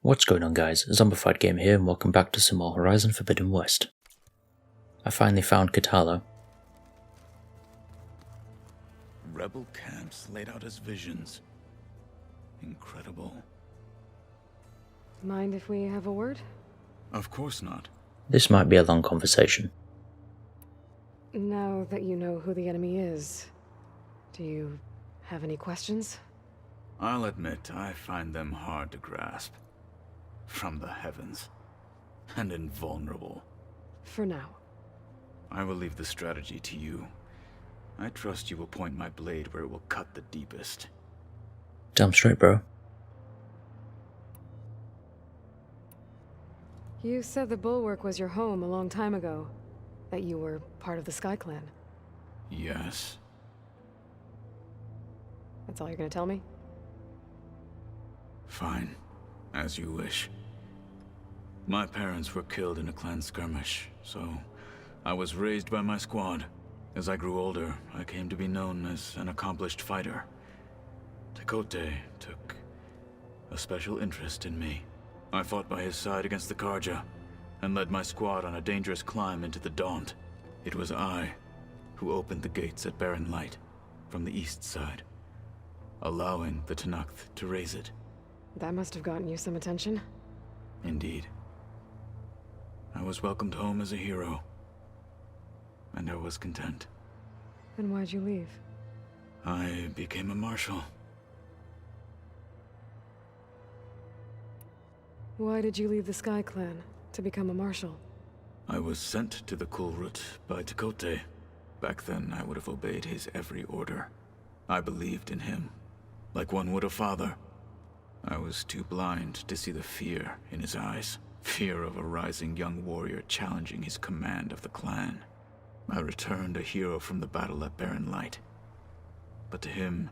What's going on, guys? ZombifiedGamer here, and welcome back to some more Horizon Forbidden West. I finally found Katala. Rebel camps laid out as visions. Incredible. Mind if we have a word? Of course not. This might be a long conversation. Now that you know who the enemy is, do you have any questions? I'll admit, I find them hard to grasp. From the heavens. And invulnerable. For now. I will leave the strategy to you. I trust you will point my blade where it will cut the deepest. Damn straight, bro. You said the Bulwark was your home a long time ago. That you were part of the Sky Clan. Yes. That's all you're gonna tell me? Fine. As you wish. My parents were killed in a clan skirmish, so I was raised by my squad. As I grew older, I came to be known as an accomplished fighter. Tekote took a special interest in me. I fought by his side against the Karja, and led my squad on a dangerous climb into the Daunt. It was I who opened the gates at Barren Light from the east side, allowing the Tenakth to raise it. That must have gotten you some attention. Indeed. I was welcomed home as a hero, and I was content. Then why'd you leave? I became a marshal. Why did you leave the Sky Clan to become a marshal? I was sent to the Kulrut by Tekote. Back then, I would have obeyed his every order. I believed in him, like one would a father. I was too blind to see the fear in his eyes. Fear of a rising young warrior challenging his command of the clan. I returned a hero from the battle at Barren Light. But to him,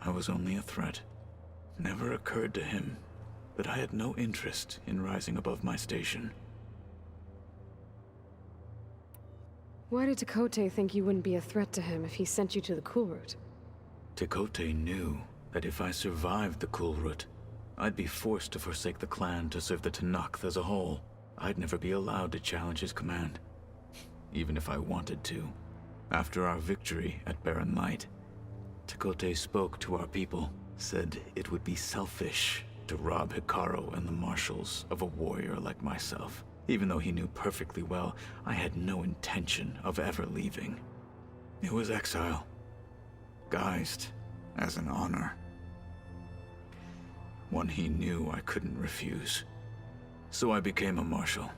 I was only a threat. Never occurred to him that I had no interest in rising above my station. Why did Tekote think you wouldn't be a threat to him if he sent you to the Kulrut? Tekote knew that if I survived the Kulrut, I'd be forced to forsake the clan to serve the Tenakth as a whole. I'd never be allowed to challenge his command, even if I wanted to. After our victory at Barren Light, Tekote spoke to our people, said it would be selfish to rob Hikaru and the marshals of a warrior like myself, even though he knew perfectly well I had no intention of ever leaving. It was exile, guised as an honor. One he knew I couldn't refuse. So I became a marshal,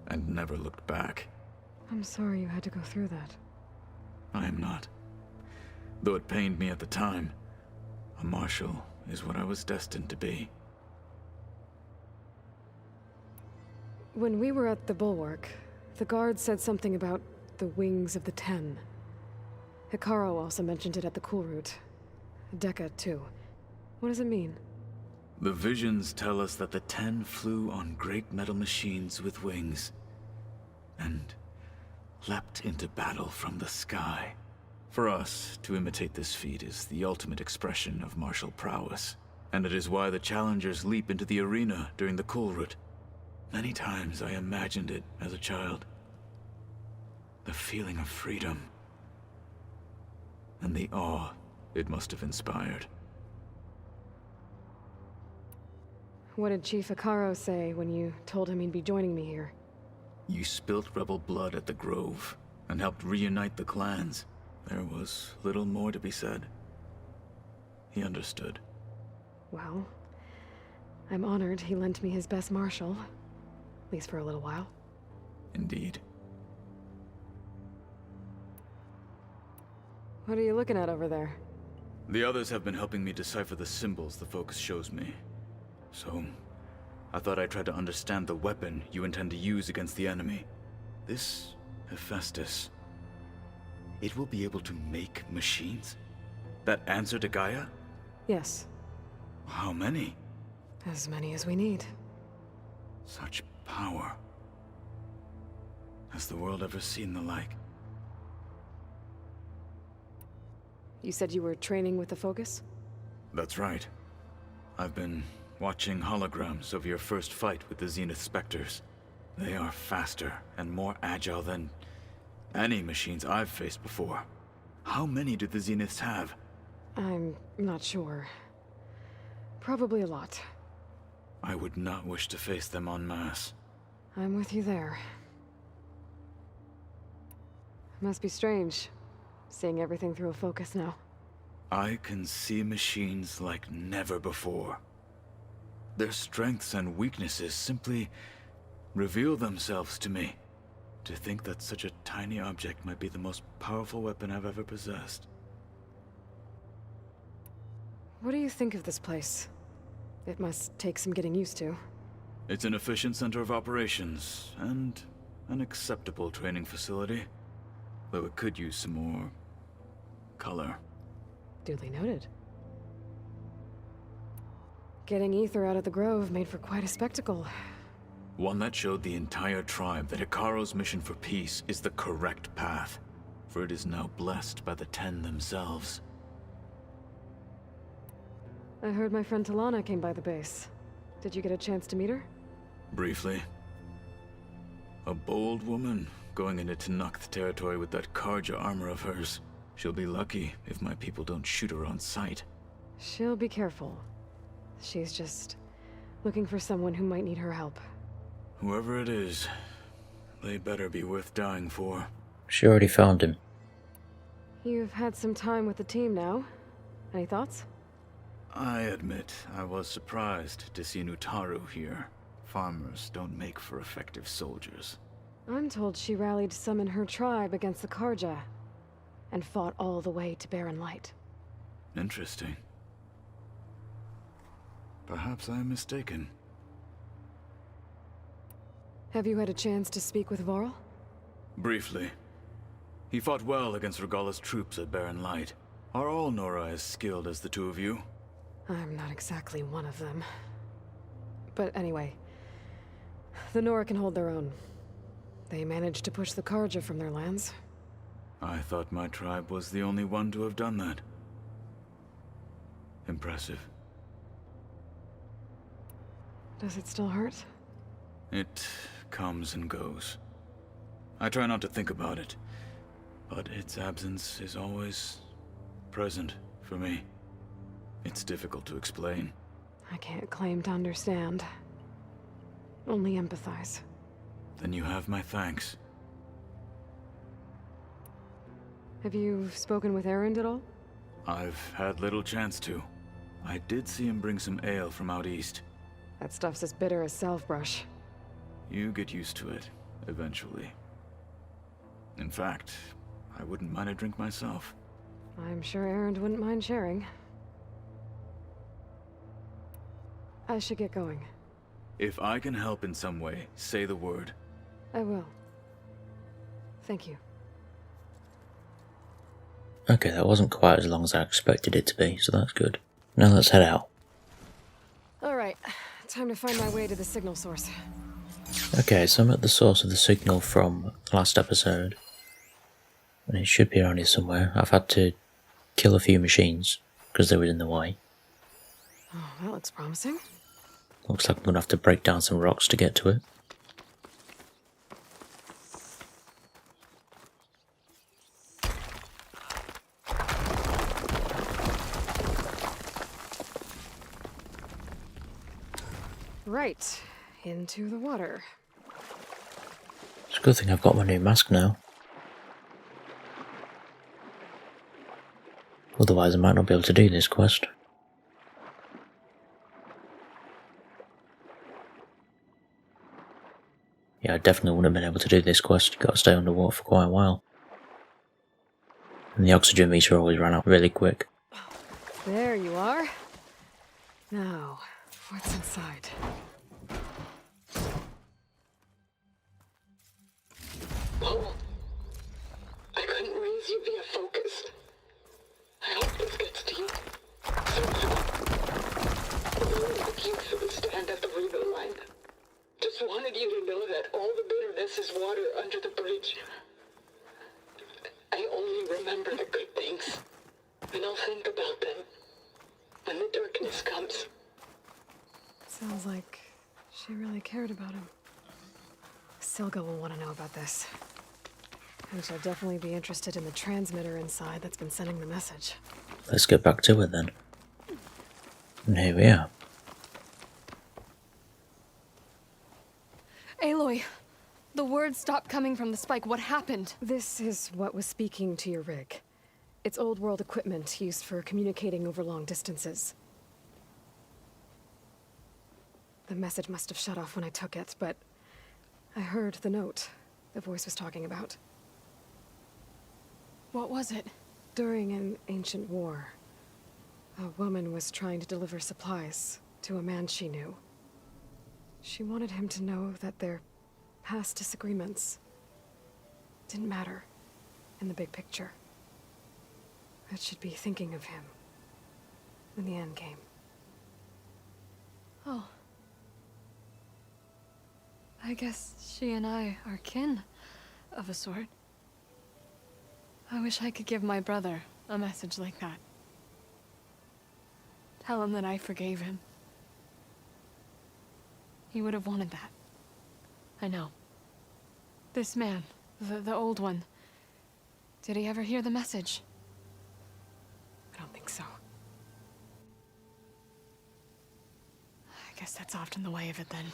and never looked back. I'm sorry you had to go through that. I am not. Though it pained me at the time, a marshal is what I was destined to be. When we were at the Bulwark, the guard said something about the Wings of the Ten. Hikaru also mentioned it at the Kulrut. Dekka, too. What does it mean? The visions tell us that the Ten flew on great metal machines with wings, and leapt into battle from the sky. For us, to imitate this feat is the ultimate expression of martial prowess, and it is why the challengers leap into the arena during the Kulrut. Many times I imagined it as a child. The feeling of freedom, and the awe it must have inspired. What did Chief Hikaru say when you told him he'd be joining me here? You spilt rebel blood at the Grove, and helped reunite the clans. There was little more to be said. He understood. Well, I'm honored he lent me his best marshal. At least for a little while. Indeed. What are you looking at over there? The others have been helping me decipher the symbols the Focus shows me. So, I thought I'd try to understand the weapon you intend to use against the enemy. This Hephaestus, it will be able to make machines? That answer to Gaia? Yes. How many? As many as we need. Such power. Has the world ever seen the like? You said you were training with the Focus? That's right. I've been watching holograms of your first fight with the Zenith Spectres. They are faster and more agile than any machines I've faced before. How many do the Zeniths have? I'm not sure. Probably a lot. I would not wish to face them en masse. I'm with you there. Must be strange, seeing everything through a focus now. I can see machines like never before. Their strengths and weaknesses simply reveal themselves to me. To think that such a tiny object might be the most powerful weapon I've ever possessed. What do you think of this place? It must take some getting used to. It's an efficient center of operations, and an acceptable training facility. Though it could use some more color. Duly noted. Getting ether out of the grove made for quite a spectacle. One that showed the entire tribe that Hekarro's mission for peace is the correct path, for it is now blessed by the Ten themselves. I heard my friend Talana came by the base. Did you get a chance to meet her? Briefly. A bold woman going into Tenakth territory with that Karja armor of hers. She'll be lucky if my people don't shoot her on sight. She'll be careful. She's just looking for someone who might need her help. Whoever it is, they better be worth dying for. She already found him. You've had some time with the team now. Any thoughts? I admit, I was surprised to see Nutaru here. Farmers don't make for effective soldiers. I'm told she rallied some in her tribe against the Karja, and fought all the way to Barren Light. Interesting. Perhaps I'm mistaken. Have you had a chance to speak with Varl? Briefly. He fought well against Regalla's troops at Barren Light. Are all Nora as skilled as the two of you? I'm not exactly one of them. But anyway, the Nora can hold their own. They managed to push the Karja from their lands. I thought my tribe was the only one to have done that. Impressive. Does it still hurt? It comes and goes. I try not to think about it, but its absence is always present for me. It's difficult to explain. I can't claim to understand. Only empathize. Then you have my thanks. Have you spoken with Erend at all? I've had little chance to. I did see him bring some ale from out east. That stuff's as bitter as salve-brush. You get used to it, eventually. In fact, I wouldn't mind a drink myself. I'm sure Erend wouldn't mind sharing. I should get going. If I can help in some way, say the word. I will. Thank you. Okay, that wasn't quite as long as I expected it to be, so that's good. Now let's head out. Alright, time to find my way to the signal source. Okay, so I'm at the source of the signal from last episode. And it should be around here somewhere. I've had to kill a few machines, because they were in the way. Oh, that looks promising. Looks like I'm going to have to break down some rocks to get to it. Right, into the water. It's a good thing I've got my new mask now. Otherwise I might not be able to do this quest. Yeah, I definitely wouldn't have been able to do this quest. You've got to stay underwater for quite a while. And the oxygen meter always ran out really quick. There you are. Now, what's inside? Oh, I couldn't raise you via focus. I hope this gets to you. Somehow. I really hope you could stand at the river line. Just wanted you to know that all the bitterness is water under the bridge. I only remember the good things, and I'll think about them when the darkness comes. Sounds like she really cared about him. Silga will want to know about this. And she'll definitely be interested in the transmitter inside that's been sending the message. Let's get back to it then. And here we are. Aloy, the words stopped coming from the spike. What happened? This is what was speaking to your rig. It's old world equipment used for communicating over long distances. The message must have shut off when I took it, but I heard the note the voice was talking about. What was it? During an ancient war, a woman was trying to deliver supplies to a man she knew. She wanted him to know that their past disagreements didn't matter in the big picture. That she'd be thinking of him when the end came. Oh. I guess she and I are kin, of a sort. I wish I could give my brother a message like that. Tell him that I forgave him. He would have wanted that. I know. This man, the old one, did he ever hear the message? I don't think so. I guess that's often the way of it then.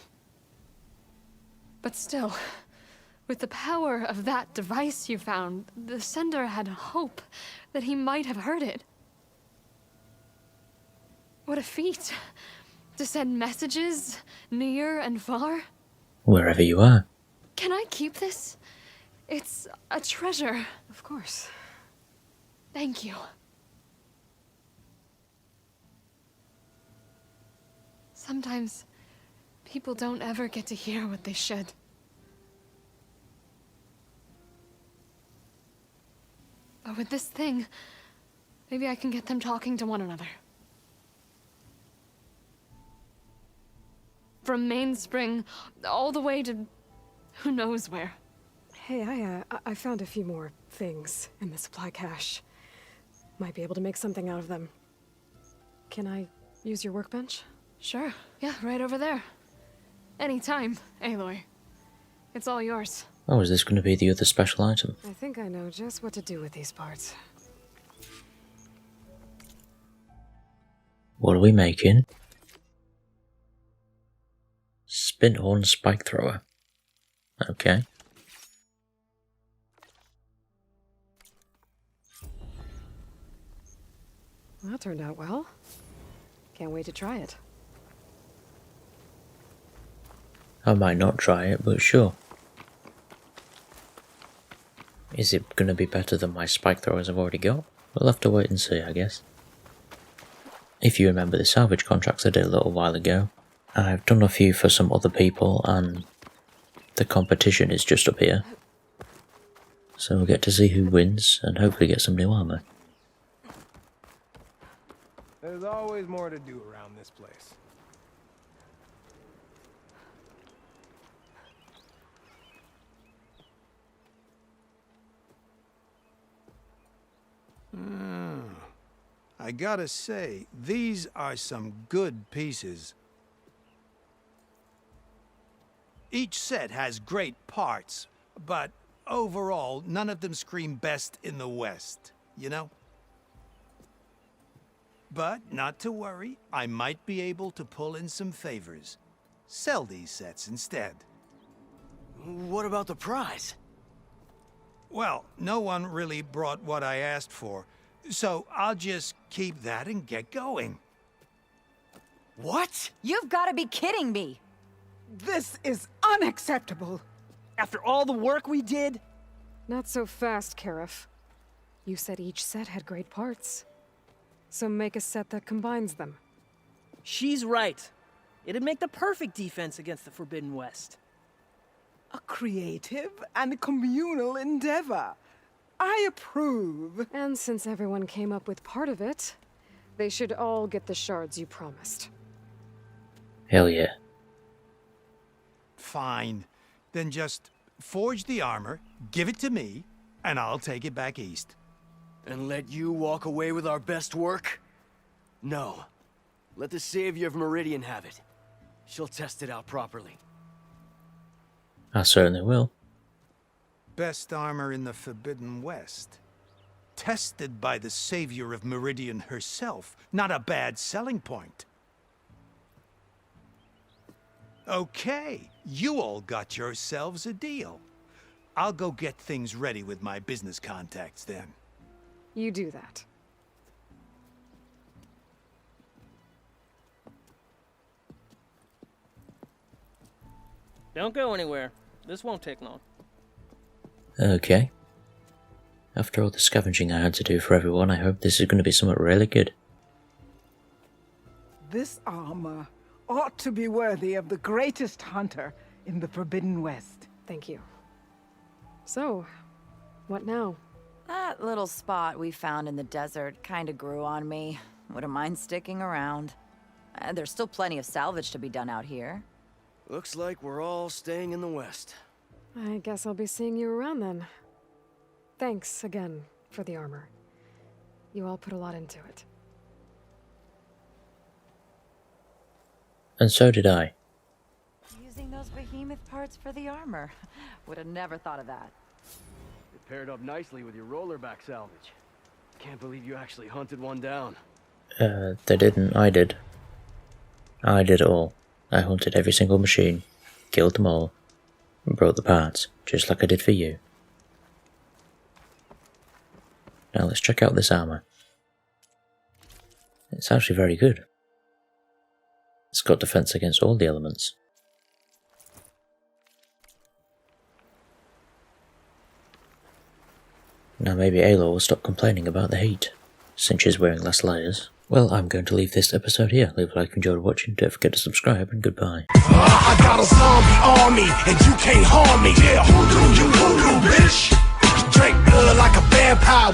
But still, with the power of that device you found, the sender had hope that he might have heard it. What a feat! To send messages near and far. Wherever you are. Can I keep this? It's a treasure. Of course. Thank you. Sometimes people don't ever get to hear what they should. But with this thing, maybe I can get them talking to one another. From Mainspring all the way to who knows where. Hey, I found a few more things in the supply cache. Might be able to make something out of them. Can I use your workbench? Sure. Yeah, right over there. Anytime, Aloy. It's all yours. Oh, is this going to be the other special item? I think I know just what to do with these parts. What are we making? Spin horn spike thrower. Okay. Well, that turned out well. Can't wait to try it. I might not try it, but sure. Is it going to be better than my spike throwers I've already got? We'll have to wait and see, I guess. If you remember the salvage contracts I did a little while ago, I've done a few for some other people and the competition is just up here. So we'll get to see who wins and hopefully get some new armour. There's always more to do around this place. I gotta say, these are some good pieces. Each set has great parts, but overall, none of them scream best in the West, you know? But not to worry, I might be able to pull in some favors. Sell these sets instead. What about the prize? Well, no one really brought what I asked for, so I'll just keep that and get going. What? You've got to be kidding me! This is unacceptable! After all the work we did? Not so fast, KERUF. You said each set had great parts. So make a set that combines them. She's right. It'd make the perfect defense against the Forbidden West. A creative and communal endeavor. I approve. And since everyone came up with part of it, they should all get the shards you promised. Hell yeah. Fine. Then just forge the armor, give it to me, and I'll take it back east. And let you walk away with our best work? No. Let the Savior of Meridian have it. She'll test it out properly. I certainly will. Best armor in the Forbidden West. Tested by the savior of Meridian herself. Not a bad selling point. Okay, you all got yourselves a deal. I'll go get things ready with my business contacts then. You do that. Don't go anywhere. This won't take long. Okay. After all the scavenging I had to do for everyone, I hope this is going to be something really good. This armor ought to be worthy of the greatest hunter in the Forbidden West. Thank you. So, what now? That little spot we found in the desert kinda grew on me. Wouldn't mind sticking around. There's still plenty of salvage to be done out here. Looks like we're all staying in the West. I guess I'll be seeing you around then. Thanks again for the armor. You all put a lot into it. And so did I. Using those behemoth parts for the armor. Would have never thought of that. It paired up nicely with your rollerback salvage. Can't believe you actually hunted one down. They didn't. I did. I did it all. I hunted every single machine, killed them all, and brought the parts, just like I did for you. Now let's check out this armor. It's actually very good. It's got defense against all the elements. Now maybe Aloy will stop complaining about the heat, since she's wearing less layers. Well, I'm going to leave this episode here. Leave a like if you enjoyed watching, don't forget to subscribe, and goodbye. I got a zombie army, and you can't harm me. Yeah, who do you, bitch? Drink blood like a vampire.